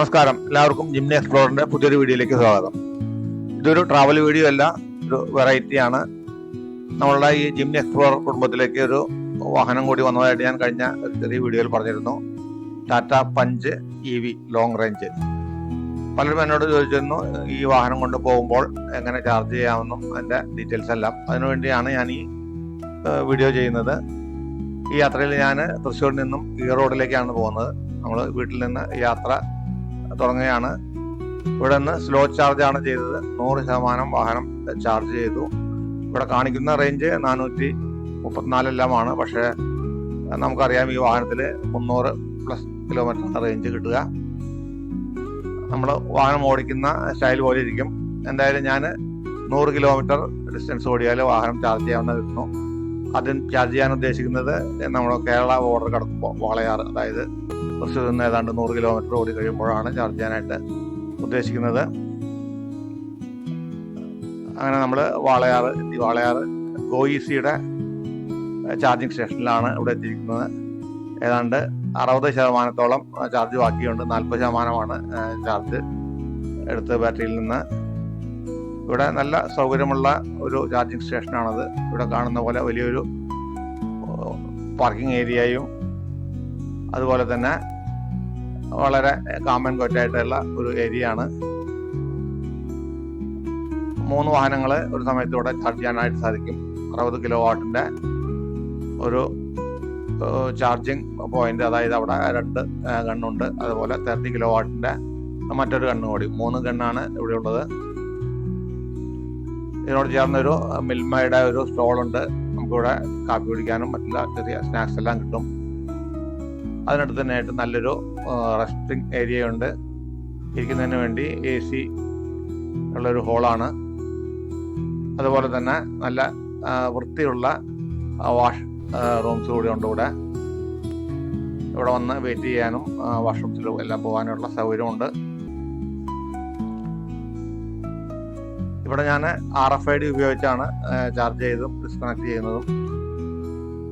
നമസ്കാരം, എല്ലാവർക്കും ജിംനി എക്സ്പ്ലോറിന്റെ പുതിയൊരു വീഡിയോയിലേക്ക് സ്വാഗതം. ഇതൊരു ട്രാവൽ വീഡിയോ അല്ല, ഒരു വെറൈറ്റി ആണ്. നമ്മളുടെ ഈ ജിംനി എക്സ്പ്ലോറർ കുടുംബത്തിലേക്ക് ഒരു വാഹനം കൂടി വന്നതായിട്ട് ഞാൻ കഴിഞ്ഞ ഒരു ചെറിയ വീഡിയോയിൽ പറഞ്ഞിരുന്നു. Tata punch EV long range. പലരും എന്നോട് ചോദിച്ചിരുന്നു ഈ വാഹനം കൊണ്ട് പോകുമ്പോൾ എങ്ങനെ ചാർജ് ചെയ്യാമെന്നും അതിൻ്റെ ഡീറ്റെയിൽസ് എല്ലാം. അതിനുവേണ്ടിയാണ് ഞാൻ ഈ വീഡിയോ ചെയ്യുന്നത്. ഈ യാത്രയിൽ ഞാൻ തൃശ്ശൂരിൽ നിന്നും ഈറോഡിലേക്കാണ് പോകുന്നത്. നമ്മൾ വീട്ടിൽ നിന്ന് യാത്ര തുടങ്ങുകയാണ്. ഇവിടെ നിന്ന് സ്ലോ ചാർജ് ആണ് ചെയ്തത്. 100% വാഹനം ചാർജ് ചെയ്തു. ഇവിടെ കാണിക്കുന്ന റേഞ്ച് 434 പക്ഷേ നമുക്കറിയാം ഈ വാഹനത്തിൽ 300+ കിലോമീറ്റർ റേഞ്ച് കിട്ടുക. നമ്മൾ വാഹനം ഓടിക്കുന്ന സ്റ്റൈൽ പോലെ ഇരിക്കും. എന്തായാലും ഞാൻ 100 കിലോമീറ്റർ ഡിസ്റ്റൻസ് ഓടിയാൽ വാഹനം ചാർജ് ചെയ്യാവുന്ന കിട്ടുന്നു. അതിന് ചാർജ് ചെയ്യാൻ ഉദ്ദേശിക്കുന്നത് നമ്മൾ കേരള ബോർഡർ കടക്കുമ്പോൾ വാളയാർ, അതായത് തൃശ്ശൂരിൽ നിന്ന് ഏതാണ്ട് 100 കിലോമീറ്റർ ഓടി കഴിയുമ്പോഴാണ് ചാർജ് ചെയ്യാനായിട്ട് ഉദ്ദേശിക്കുന്നത്. അങ്ങനെ നമ്മൾ വാളയാർ ഗോയിസിയുടെ ചാർജിങ് സ്റ്റേഷനിലാണ് ഇവിടെ എത്തിയിരിക്കുന്നത്. ഏതാണ്ട് 60% ചാർജ് ബാക്കിയുണ്ട്. 40% ചാർജ് എടുത്ത് ബാറ്ററിയിൽ നിന്ന്. ഇവിടെ നല്ല സൗകര്യമുള്ള ഒരു ചാർജിങ് സ്റ്റേഷനാണത്. ഇവിടെ കാണുന്ന പോലെ വലിയൊരു പാർക്കിംഗ് ഏരിയയും അതുപോലെ തന്നെ വളരെ കാമൻ കൊറ്റായിട്ടുള്ള ഒരു ഏരിയ ആണ്. 3 വാഹനങ്ങൾ ഒരു സമയത്ത് ഇവിടെ ചാർജ് ചെയ്യാനായിട്ട് സാധിക്കും. 60 കിലോവാട്ടിൻ്റെ ഒരു ചാർജിങ് പോയിന്റ്, അതായത് അവിടെ 2 ഗണ്ണുണ്ട്. അതുപോലെ 30 കിലോവാട്ടിൻ്റെ മറ്റൊരു ഗണ്ണ് കൂടി, 3 ഗണ്ണാണ് ഇവിടെ ഉള്ളത്. ഇതിനോട് ചേർന്നൊരു മിൽമയുടെ ഒരു സ്റ്റോളുണ്ട്. നമുക്കിവിടെ കാപ്പി കുടിക്കാനും മറ്റുള്ള ചെറിയ സ്നാക്സ് എല്ലാം കിട്ടും. അതിനടുത്ത് തന്നെയായിട്ട് നല്ലൊരു റെസ്റ്റിംഗ് ഏരിയ ഉണ്ട്. ഇരിക്കുന്നതിന് വേണ്ടി AC ഉള്ളൊരു ഹോളാണ്. അതുപോലെ തന്നെ നല്ല വൃത്തിയുള്ള വാഷ് റൂംസ് കൂടി ഉണ്ട്. ഇവിടെ വന്ന് വെയിറ്റ് ചെയ്യാനും വാഷ്റൂംസിലും എല്ലാം പോകാനുള്ള സൗകര്യമുണ്ട്. ഇവിടെ ഞാൻ RFID ഉപയോഗിച്ചാണ് ചാർജ് ചെയ്തും ഡിസ്കണക്ട് ചെയ്യുന്നതും.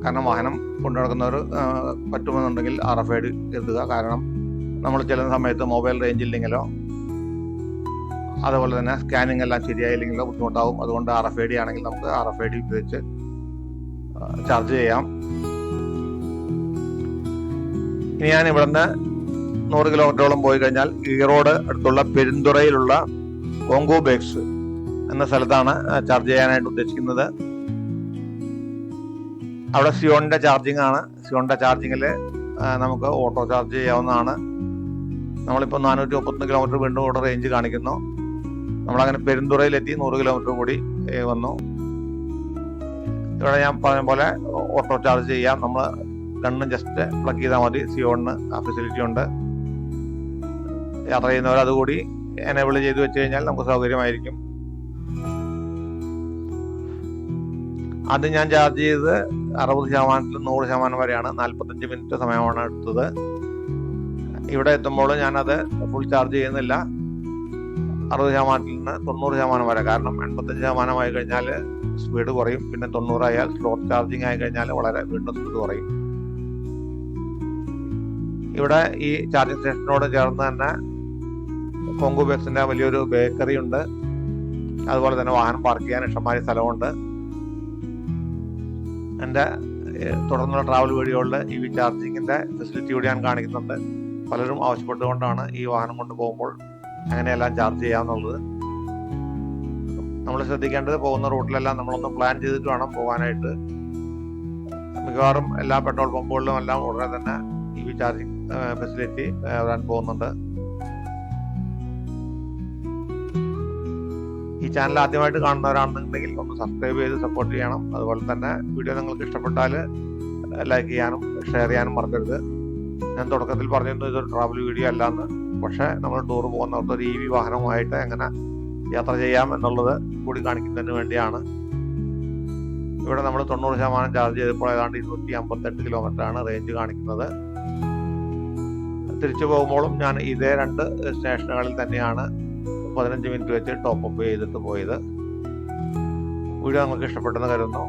കാരണം വാഹനം കൊണ്ടു നടക്കുന്നവർ പറ്റുമെന്നുണ്ടെങ്കിൽ RFID എഴുതുക. കാരണം നമ്മൾ ചെല്ലുന്ന സമയത്ത് മൊബൈൽ റേഞ്ച് ഇല്ലെങ്കിലോ അതുപോലെ തന്നെ സ്കാനിങ് എല്ലാം ശരിയായില്ലെങ്കിലോ ബുദ്ധിമുട്ടാവും. അതുകൊണ്ട് RFID ആണെങ്കിൽ നമുക്ക് RFID ഉപയോഗിച്ച് ചാർജ് ചെയ്യാം. ഇനി ഞാൻ ഇവിടുന്ന് 100 കിലോമീറ്ററോളം പോയി കഴിഞ്ഞാൽ ഈറോഡ് അടുത്തുള്ള പെരുന്തുറയിലുള്ള കോങ്കോ ബേക്സ് എന്ന സ്ഥലത്താണ് ചാർജ് ചെയ്യാനായിട്ട് ഉദ്ദേശിക്കുന്നത്. അവിടെ സിയോണിന്റെ ചാർജിങ് ആണ്. സിയോണിന്റെ ചാർജിങ്ങിൽ നമുക്ക് ഓട്ടോ ചാർജ് ചെയ്യാവുന്നതാണ്. നമ്മളിപ്പോൾ 431 കിലോമീറ്റർ വീണ്ടും ഇവിടെ റേഞ്ച് കാണിക്കുന്നു. നമ്മളങ്ങനെ പെരുന്തുറയിലെത്തി 100 കിലോമീറ്റർ കൂടി വന്നു. ഇവിടെ ഞാൻ പറഞ്ഞ പോലെ ഓട്ടോ ചാർജ് ചെയ്യാം. നമ്മൾ ഗണ്ണ് ജസ്റ്റ് പ്ലഗ് ചെയ്താൽ മതി. സിയോണിന് ആ ഫെസിലിറ്റി ഉണ്ട്. യാത്ര ചെയ്യുന്നവർ അതുകൂടി എനേബിൾ ചെയ്ത് വെച്ച് കഴിഞ്ഞാൽ നമുക്ക് സൗകര്യമായിരിക്കും. അത് ഞാൻ ചാർജ് ചെയ്ത് 60%-ലും 100% വരെയാണ്. 45 മിനിറ്റ് സമയമാണ് എടുത്തത്. ഇവിടെ എത്തുമ്പോൾ ഞാനത് ഫുൾ ചാർജ് ചെയ്യുന്നില്ല. 60%-ൽ നിന്ന് 90% വരെ. കാരണം 85% ആയി കഴിഞ്ഞാൽ സ്പീഡ് കുറയും. പിന്നെ 90 ആയാൽ സ്ലോ ചാർജിങ് ആയി കഴിഞ്ഞാൽ വീണ്ടും സ്പീഡ് കുറയും. ഇവിടെ ഈ ചാർജിങ് സ്റ്റേഷനോട് ചേർന്ന് തന്നെ കോങ്കോ ബേക്സിന്റെ വലിയൊരു ബേക്കറി ഉണ്ട്. അതുപോലെ തന്നെ വാഹനം പാർക്ക് ചെയ്യാൻ ഇഷ്ടംമാതിരി സ്ഥലമുണ്ട്. എൻ്റെ തുടർന്നുള്ള ട്രാവൽ വീഡിയോകളിൽ EV ചാർജിങ്ങിൻ്റെ ഫെസിലിറ്റി കൂടി ഞാൻ കാണിക്കുന്നുണ്ട്. പലരും ആവശ്യപ്പെട്ടുകൊണ്ടാണ് ഈ വാഹനം കൊണ്ട് പോകുമ്പോൾ അങ്ങനെയെല്ലാം ചാർജ് ചെയ്യാമെന്നുള്ളത്. നമ്മൾ ശ്രദ്ധിക്കേണ്ടത് പോകുന്ന റൂട്ടിലെല്ലാം നമ്മളൊന്ന് പ്ലാൻ ചെയ്തിട്ട് വേണം പോകാനായിട്ട്. മിക്കവാറും എല്ലാ പെട്രോൾ പമ്പുകളിലും എല്ലാം ഉടനെ തന്നെ EV ചാർജിങ് ഫെസിലിറ്റി വരാൻ പോകുന്നുണ്ട്. ഈ ചാനൽ ആദ്യമായിട്ട് കാണുന്നവരാണെന്നുണ്ടെങ്കിൽ ഒന്ന് സബ്സ്ക്രൈബ് ചെയ്ത് സപ്പോർട്ട് ചെയ്യണം. അതുപോലെ തന്നെ വീഡിയോ നിങ്ങൾക്ക് ഇഷ്ടപ്പെട്ടാൽ ലൈക്ക് ചെയ്യാനും ഷെയർ ചെയ്യാനും മറക്കരുത്. ഞാൻ തുടക്കത്തിൽ പറഞ്ഞിരുന്നു ഇതൊരു ട്രാവൽ വീഡിയോ അല്ലാന്ന്. പക്ഷേ നമ്മൾ ടൂർ പോകുന്നവർക്ക് ഒരു EV വാഹനവുമായിട്ട് എങ്ങനെ യാത്ര ചെയ്യാം എന്നുള്ളത് കൂടി കാണിക്കുന്നതിന് വേണ്ടിയാണ്. ഇവിടെ നമ്മൾ 90% ചാർജ് ചെയ്തപ്പോൾ ഏതാണ്ട് 258 കിലോമീറ്ററാണ് റേഞ്ച് കാണിക്കുന്നത്. തിരിച്ചു പോകുമ്പോഴും ഞാൻ ഇതേ 2 സ്റ്റേഷനുകളിൽ തന്നെയാണ് 15 മിനിറ്റ് വെച്ച് ടോപ്പ് അപ്പ് ചെയ്തിട്ട് പോയത്. വീഡിയോ നിങ്ങൾക്ക് ഇഷ്ടപ്പെട്ടെന്ന് കരുതുന്നു.